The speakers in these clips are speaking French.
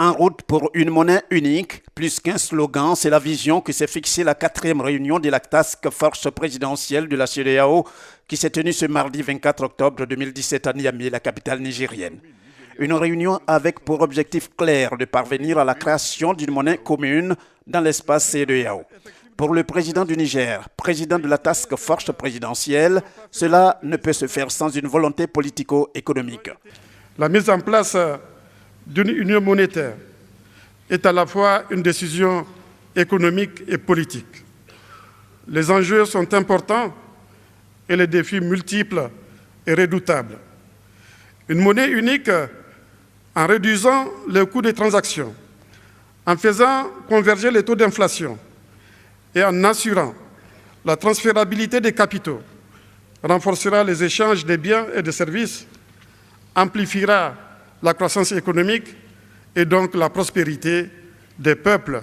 En route pour une monnaie unique, plus qu'un slogan, c'est la vision que s'est fixée la 4e réunion de la Task Force présidentielle de la CEDEAO qui s'est tenue ce mardi 24 octobre 2017 à Niamey, la capitale nigérienne. Une réunion avec pour objectif clair de parvenir à la création d'une monnaie commune dans l'espace CEDEAO. Pour le président du Niger, président de la Task Force présidentielle, cela ne peut se faire sans une volonté politico-économique. La mise en place d'une union monétaire est à la fois une décision économique et politique. Les enjeux sont importants et les défis multiples et redoutables. Une monnaie unique, en réduisant les coûts des transactions, en faisant converger les taux d'inflation et en assurant la transférabilité des capitaux, renforcera les échanges des biens et des services, amplifiera la croissance économique et donc la prospérité des peuples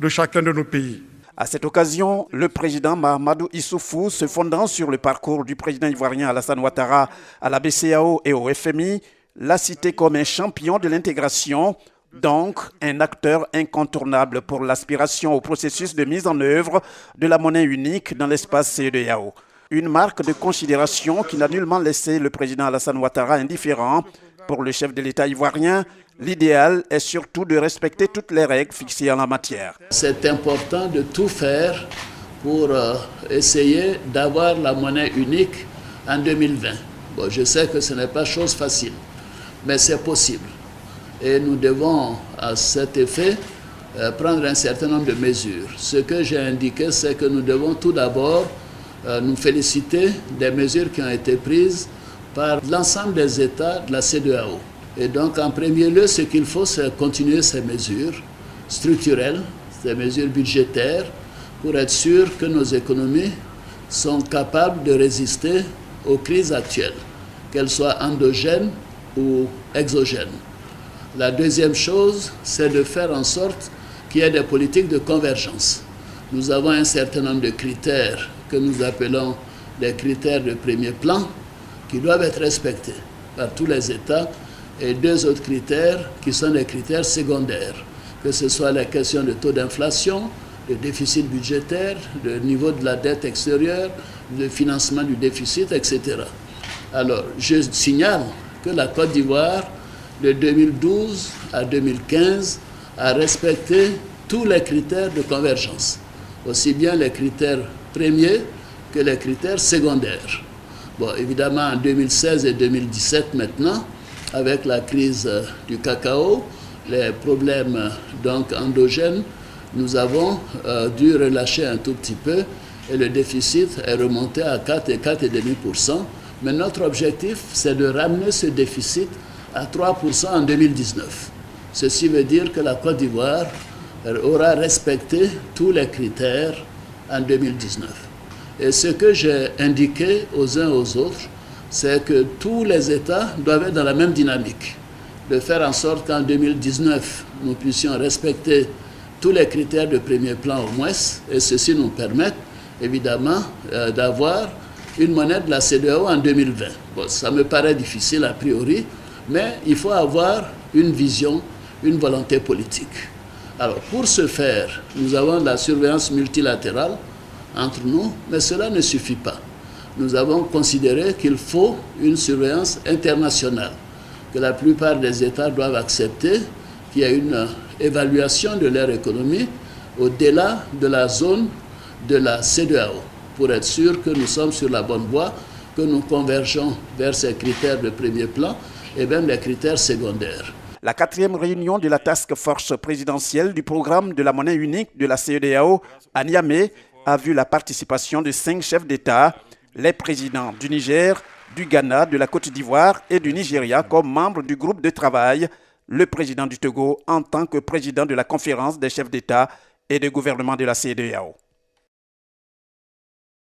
de chacun de nos pays. À cette occasion, le président Mahamadou Issoufou, se fondant sur le parcours du président ivoirien Alassane Ouattara à la BCEAO et au FMI, l'a cité comme un champion de l'intégration, donc un acteur incontournable pour l'aspiration au processus de mise en œuvre de la monnaie unique dans l'espace CEDEAO. Une marque de considération qui n'a nullement laissé le président Alassane Ouattara indifférent. Pour le chef de l'État ivoirien, l'idéal est surtout de respecter toutes les règles fixées en la matière. C'est important de tout faire pour essayer d'avoir la monnaie unique en 2020. Bon, je sais que ce n'est pas chose facile, mais c'est possible. Et nous devons, à cet effet, prendre un certain nombre de mesures. Ce que j'ai indiqué, c'est que nous devons tout d'abord nous féliciter des mesures qui ont été prises par l'ensemble des États de la CEDEAO. Et donc, en premier lieu, ce qu'il faut, c'est continuer ces mesures structurelles, ces mesures budgétaires, pour être sûr que nos économies sont capables de résister aux crises actuelles, qu'elles soient endogènes ou exogènes. La deuxième chose, c'est de faire en sorte qu'il y ait des politiques de convergence. Nous avons un certain nombre de critères que nous appelons des critères de premier plan, qui doivent être respectés par tous les États, et deux autres critères qui sont des critères secondaires, que ce soit la question de taux d'inflation, le déficit budgétaire, le niveau de la dette extérieure, le financement du déficit, etc. Alors, je signale que la Côte d'Ivoire, de 2012 à 2015, a respecté tous les critères de convergence, aussi bien les critères premiers que les critères secondaires. Bon, évidemment, en 2016 et 2017 maintenant, avec la crise du cacao, les problèmes donc endogènes, nous avons dû relâcher un tout petit peu et le déficit est remonté à 4 et 4,5%. Mais notre objectif, c'est de ramener ce déficit à 3% en 2019. Ceci veut dire que la Côte d'Ivoire aura respecté tous les critères en 2019. Et ce que j'ai indiqué aux uns aux autres, c'est que tous les États doivent être dans la même dynamique, de faire en sorte qu'en 2019, nous puissions respecter tous les critères de premier plan au moins, et ceci nous permet évidemment d'avoir une monnaie de la CEDEAO en 2020. Bon, ça me paraît difficile a priori, mais il faut avoir une vision, une volonté politique. Alors pour ce faire, nous avons la surveillance multilatérale entre nous, mais cela ne suffit pas. Nous avons considéré qu'il faut une surveillance internationale, que la plupart des États doivent accepter, qu'il y a une évaluation de leur économie au-delà de la zone de la CEDEAO, pour être sûr que nous sommes sur la bonne voie, que nous convergeons vers ces critères de premier plan et même les critères secondaires. La 4e réunion de la Task Force présidentielle du programme de la monnaie unique de la CEDEAO à Niamey a vu la participation de 5 chefs d'État, les présidents du Niger, du Ghana, de la Côte d'Ivoire et du Nigeria comme membres du groupe de travail, le président du Togo en tant que président de la conférence des chefs d'État et de gouvernement de la CEDEAO.